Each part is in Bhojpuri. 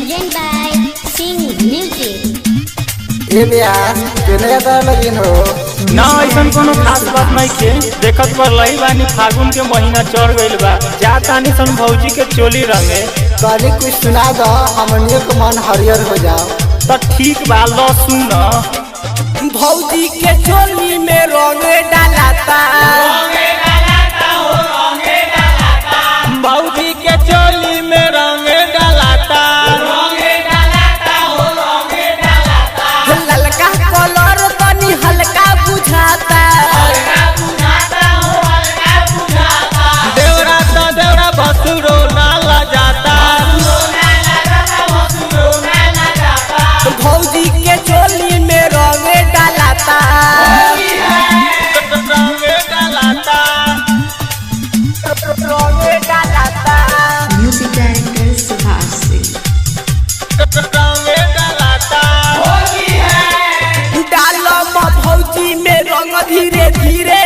Present by Sing Music. ये बियाह केने का लगिन हो ना ऐसन कोनो खास बात नहीं के देखत पर लई बानी फागुन के महीना चढ़ गइल बा जातानी सन भौजी के चोली रंगे कनी कुछ सुना दो हमनियो के मन हरियर हो जाओ त ठीक बा लो सुन भौजी के चोली में रंग डालाता भौजी के चोली में रंग डालाता ललका कलर तनी हल्का बुझाता देवरा तो देवरा भसुरो ना ला जाता भौजी के चोली में रंग डालाता रंग डालाता रंग डालाता Music director Subhash Singh. रंग डालाता डालो भौजी में रंग धीरे धीरे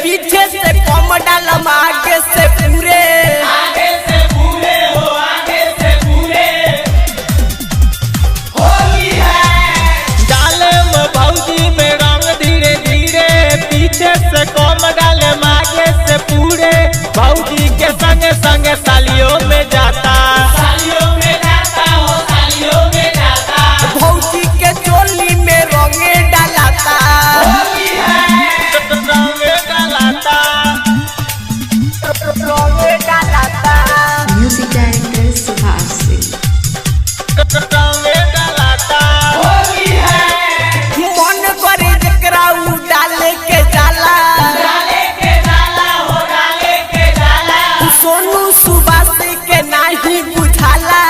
पीछे से कम डालम आगे से पूरे डाले में भौजी में रंग धीरे धीरे पीछे से कम डाले आगे से पूरे भौजी के संगे संगे सालियों में जाता भौजी के चोली में रंग डालाता रंग डालाता रंग डालाता Music director Subhash Singh. रंग डालाता मन करे जकरा उ डाले के जाला सोनू सुबास के नाही बुझाला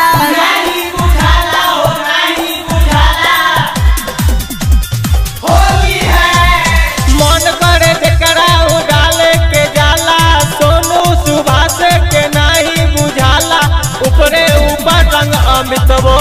मन करे जेकरा उ डाले के जाला सोनू सुभाष के नहीं बुझाला ऊपरे ऊपर रंग अमित वो